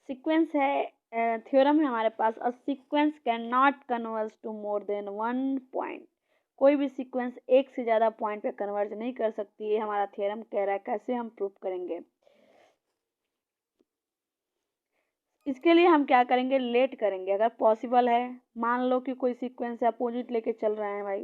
Sequence है, theorem है हमारे पास, a sequence cannot converge to more than 1 point. कोई भी सीक्वेंस एक से ज़्यादा पॉइंट पे कन्वर्ज नहीं कर सकती है, हमारा थ्योरम कह रहा है। कैसे हम प्रूव करेंगे? इसके लिए हम क्या करेंगे, लेट करेंगे। अगर पॉसिबल है, मान लो कि कोई सीक्वेंस अपोजिट लेके चल रहे हैं भाई,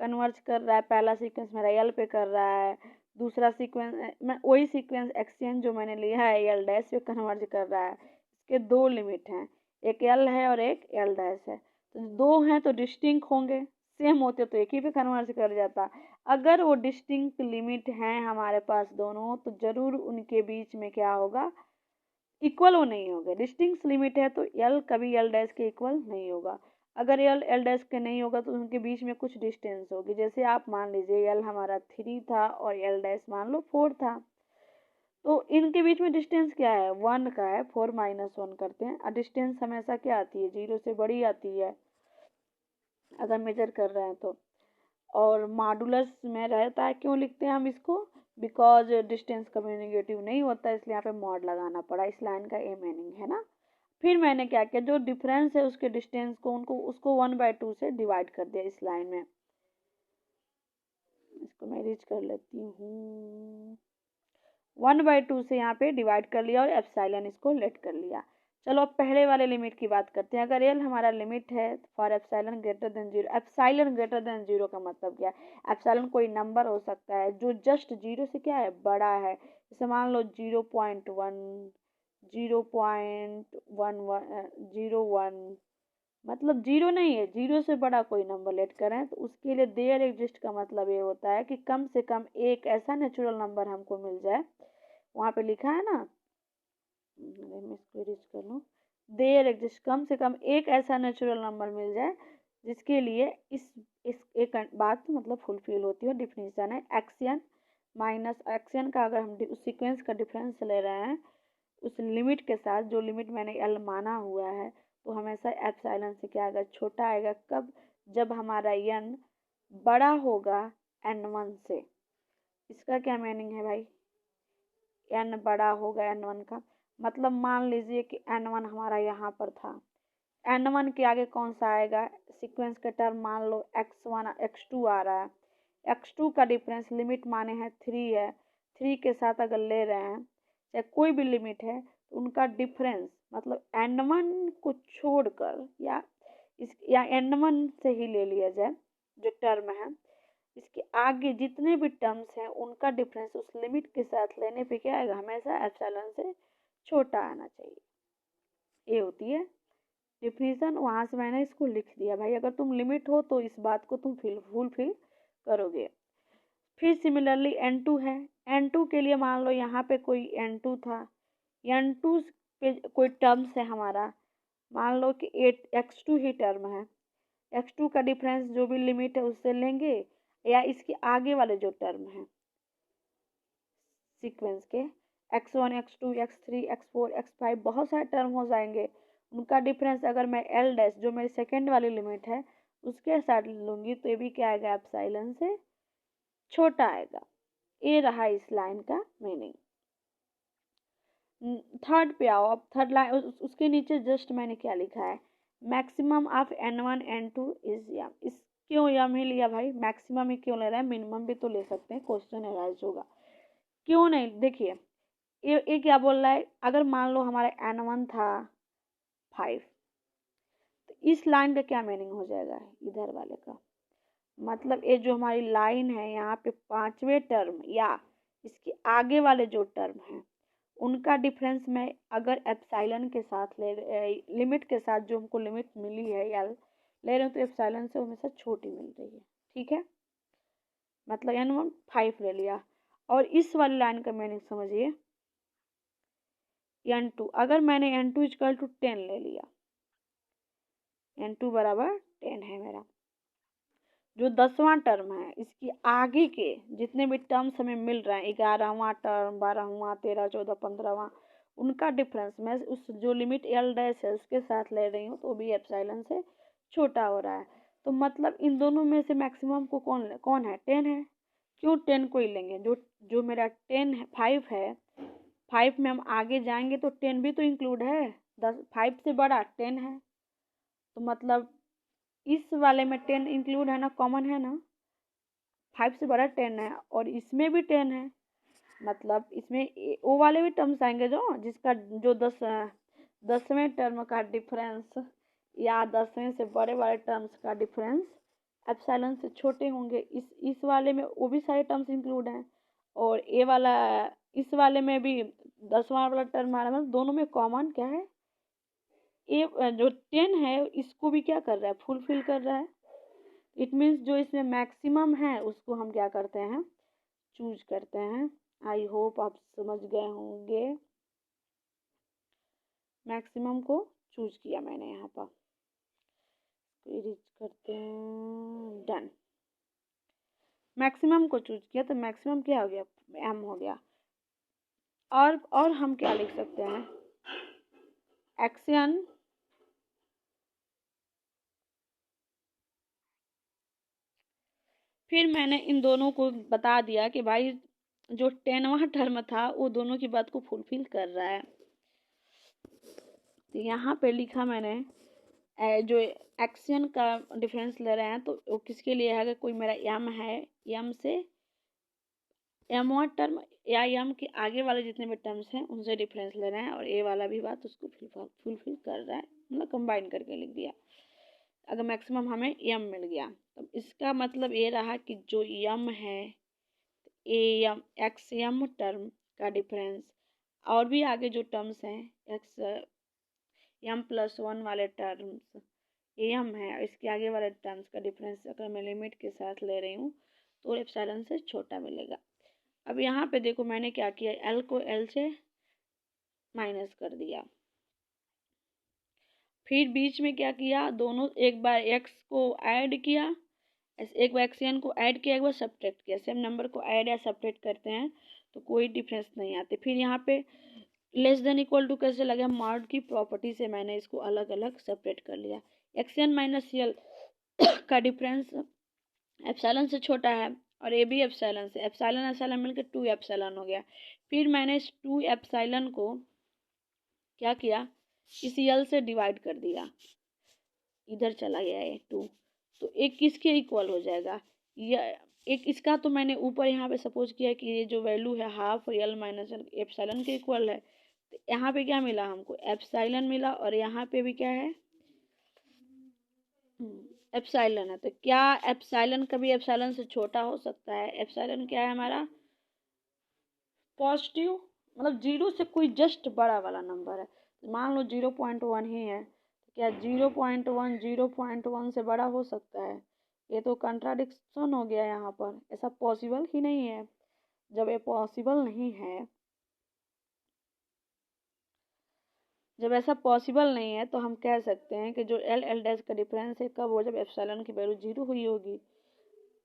कन्वर्ज कर रहा है, पहला सीक्वेंस मेरा एल पे कर रहा है, दूसरा सीक्वेंस मैं वही सीक्वेंस एक्सचेंज जो मैंने लिया है एल डैश पे कन्वर्ज कर रहा है। इसके दो लिमिट हैं, एक एल है और एक एल डैश है। तो दो हैं तो डिस्टिंक्ट होंगे, सेम होते तो एक ही पे कन्वर्ज कर जाता। अगर वो डिस्टिंक्ट लिमिट हैं हमारे पास दोनों, तो जरूर उनके बीच में क्या होगा, इक्वल वो नहीं होगा। डिस्टिंक्ट लिमिट है तो एल कभी एल डैश के इक्वल नहीं होगा। अगर एल एल डैश के नहीं होगा तो उनके बीच में कुछ डिस्टेंस होगी। जैसे आप मान लीजिए एल हमारा 3 था और एल डैश मान लो 4 था, तो इनके बीच में डिस्टेंस क्या है, 1 का है। 4 माइनस 1 करते हैं, और डिस्टेंस हमेशा क्या आती है, 0 से बड़ी आती है अगर मेजर कर रहे हैं तो। और मॉडुलस में रहता है, क्यों लिखते हैं हम इसको, बिकॉज डिस्टेंस कभी नेगेटिव नहीं होता, इसलिए यहाँ पे मॉड लगाना पड़ा। इस लाइन का ये मीनिंग है ना। फिर मैंने क्या किया, जो डिफरेंस है उसके डिस्टेंस को उनको उसको 1/2 से डिवाइड कर दिया इस लाइन में। इसको मैं रीच कर लेती हूँ। 1/2 से यहाँ पे डिवाइड कर लिया और एप्सिलॉन इसको लेट कर लिया। चलो अब पहले वाले लिमिट की बात करते हैं। अगर एल हमारा लिमिट है for epsilon greater than 0, epsilon greater than 0 का मतलब क्या है, एप्सिलॉन कोई नंबर हो सकता है जो जस्ट 0 से क्या है, बड़ा है। जैसे मान लो 0.1, 0.11, 0.1, मतलब 0 नहीं है, 0 से बड़ा कोई नंबर लेट करें तो उसके लिए देयर एग्जिस्ट का मतलब ये होता है कि कम से कम एक ऐसा नेचुरल नंबर हमको मिल जाए। वहाँ पे लिखा है ना, मैं इसको रीच कर लूँ, देयर एग्जिस्ट, कम से कम एक ऐसा नेचुरल नंबर मिल जाए जिसके लिए इस एक बात मतलब फुलफिल होती है। डिफिनीशन है एक्सियन माइनस एक्सियन का, अगर हम उस सीक्वेंस का डिफरेंस ले रहे हैं उस लिमिट के साथ, जो लिमिट मैंने एल माना हुआ है, तो हमेशा एप्सिलॉन से क्या आएगा, छोटा आएगा। कब, जब हमारा एन बड़ा होगा n1 से। इसका क्या मीनिंग है भाई, एन बड़ा होगा n1 का मतलब, मान लीजिए कि n1 हमारा यहाँ पर था, n1 के आगे कौन सा आएगा सीक्वेंस का टर्म, मान लो x1 x2 आ रहा है, x2 का डिफरेंस लिमिट माने हैं 3 है, 3 के साथ अगर ले रहे हैं चाहे कोई भी लिमिट है तो उनका डिफरेंस मतलब n1 को छोड़कर या n1 से ही ले लिया जाए जो टर्म है, इसके आगे जितने भी टर्म्स हैं उनका डिफरेंस उस लिमिट के साथ लेने पे क्या आएगा, हमेशा एप्सिलॉन से छोटा आना चाहिए। ये होती है डिफिनीशन। वहाँ से मैंने इसको लिख दिया भाई, अगर तुम लिमिट हो तो इस बात को तुम फुलफिल करोगे। फिर सिमिलरली n2 है, n2 के लिए मान लो यहाँ पे कोई n2 था, n2 पे कोई टर्म्स है हमारा, मान लो कि 8x2 ही टर्म है, x2 का डिफरेंस जो भी लिमिट है उससे लेंगे, या इसके आगे वाले जो टर्म है सीक्वेंस के x1 x2 x3 x4 x5 बहुत सारे टर्म हो जाएंगे, उनका डिफरेंस अगर मैं एल डैश जो मेरी सेकेंड वाली लिमिट है उसके साथ लूँगी तो ये भी क्या आएगा, एप्सिलॉन से छोटा आएगा। ये रहा इस लाइन का मीनिंग। थर्ड पे आओ, अब थर्ड लाइन उसके नीचे जस्ट मैंने क्या लिखा है, maximum of n1 n2 is यम। इस क्यों यम ही लिया भाई, मैक्सिमम ही क्यों ले रहा है, मिनिमम भी तो ले सकते हैं, क्वेश्चन एराइज होगा। क्यों नहीं, देखिए ये क्या बोल रहा है, अगर मान लो हमारा n1 था 5, तो इस लाइन का क्या मीनिंग हो जाएगा इधर वाले का, मतलब ये जो हमारी लाइन है यहाँ पे पांचवें टर्म या इसके आगे वाले जो टर्म हैं उनका डिफरेंस में अगर एप्सिलॉन के साथ लिमिट के साथ जो हमको लिमिट मिली है या ले रहे हो तो एप्सिलॉन से हमेशा छोटी मिल रही है। ठीक है, मतलब n1 5 ले लिया, और इस वाली लाइन का मीनिंग समझिए, n2 अगर मैंने n2 इक्वल टू 10 ले लिया, n2 बराबर 10 है मेरा, जो 10वां टर्म है इसके आगे के जितने भी टर्म्स हमें मिल रहे हैं, 11वां टर्म, 12वां, 13, 14, 15वां, उनका डिफरेंस मैं उस जो लिमिट एल डैश है उसके साथ ले रही हूँ तो भी एप्सिलॉन से छोटा हो रहा है। तो मतलब इन दोनों में से मैक्सिमम को कौन है, 10 है। क्यों 10 को ही लेंगे, जो जो मेरा 10 है, 5 है, 5 में हम आगे जाएंगे तो 10 भी तो इंक्लूड है, 10 5 से बड़ा 10 है, तो मतलब इस वाले में 10 इंक्लूड है ना, कॉमन है ना, 5 से बड़ा 10 है और इसमें भी 10 है, मतलब इसमें वो वाले भी टर्म्स आएंगे जो जिसका जो 10वें टर्म का डिफरेंस या 10वें से बड़े वाले टर्म्स का डिफरेंस एप्सिलॉन से छोटे होंगे, इस वाले में वो भी सारे टर्म्स इंक्लूड हैं। और ए वाला इस वाले में भी 10वां वाला टर्म आ रहा है, मतलब दोनों में कॉमन क्या है, ए जो 10 है इसको भी क्या कर रहा है, फुलफिल कर रहा है। इट मीन्स जो इसमें मैक्सिमम है उसको हम क्या करते हैं, चूज करते हैं। आई होप आप समझ गए होंगे, मैक्सिमम को चूज किया मैंने यहाँ पर, रीच करते हैं, डन। मैक्सिमम को चूज किया तो मैक्सिमम क्या हो गया, एम हो गया। और हम क्या लिख सकते हैं, एक्शन फिर मैंने इन दोनों को बता दिया कि भाई जो 10वां टर्म था वो दोनों की बात को फुलफिल कर रहा है। तो यहाँ पे लिखा मैंने जो एक्शन का डिफरेंस ले रहे हैं तो वो किसके लिए है, अगर कोई मेरा एम है, एम से एम1 टर्म या एम के आगे वाले जितने भी टर्म्स हैं उनसे डिफरेंस ले रहे हैं और ए वाला भी बात उसको फुलफिल कर रहा है, मतलब कंबाइन करके लिख दिया। अगर मैक्सिमम हमें एम मिल गया तो इसका मतलब ये रहा कि जो एम है, a m x m term का डिफरेंस और भी आगे जो टर्म्स हैं एक्स m+1 वाले टर्म्स एम है, इसके आगे वाले टर्म्स का डिफरेंस अगर मैं लिमिट के साथ ले रही हूँ तो एप्सिलॉन से छोटा मिलेगा। अब यहाँ पे देखो मैंने क्या किया, एल को एल से माइनस कर दिया, फिर बीच में क्या किया, दोनों एक बार एक्स को ऐड किया, एक बार एक्स एन को ऐड किया, एक बार सब्ट्रैक्ट किया। सेम नंबर को ऐड या सब्ट्रैक्ट करते हैं तो कोई डिफरेंस नहीं आते। फिर यहाँ पे लेस देन इक्वल टू कैसे लगा, मॉड की प्रॉपर्टी से मैंने इसको अलग अलग सेपरेट कर लिया। एक्स एन माइनस यल का डिफरेंस एप्सिलॉन से छोटा है और ए भी एप्सिलॉन से, एप्सिलॉन एप्सिलॉन मिलकर 2 एप्सिलॉन हो गया। फिर मैंने इस 2 एप्सिलॉन को क्या किया, इस यल से डिवाइड कर दिया, इधर चला गया ये 2, तो एक किसके इक्वल हो जाएगा, या एक इसका तो मैंने ऊपर यहाँ पे सपोज किया कि ये जो वैल्यू है हाफ यल माइनस एप्सिलॉन के इक्वल है, तो यहाँ पे क्या मिला हमको, एप्सिलॉन मिला और यहाँ पे भी क्या है, एप्सिलॉन है। तो क्या एप्सिलॉन कभी एप्सिलॉन से छोटा हो सकता है, एप्सिलॉन क्या है हमारा पॉजिटिव, मतलब 0 से कोई जस्ट बड़ा वाला नंबर है, मान लो 0.1 ही है, तो क्या 0.1 से बड़ा हो सकता है, ये तो कंट्राडिक्शन हो गया यहाँ पर, ऐसा पॉसिबल ही नहीं है। जब ये पॉसिबल नहीं है, जब ऐसा पॉसिबल नहीं है तो हम कह सकते हैं कि जो एल एल डैश का डिफरेंस है कब हो, जब एप्सिलॉन की वैल्यू 0 हुई होगी,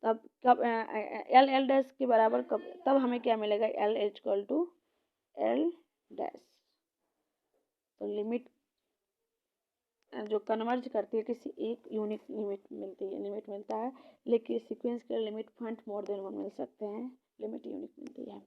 तब कब एल एल डैश के बराबर कब, तब हमें क्या मिलेगा, L equal to L dash. तो लिमिट जो कन्वर्ज करती है किसी एक यूनिक लिमिट मिलता है, लेकिन सीक्वेंस के लिमिट पॉइंट मोर देन 1 मिल सकते हैं, लिमिट यूनिक मिलती है।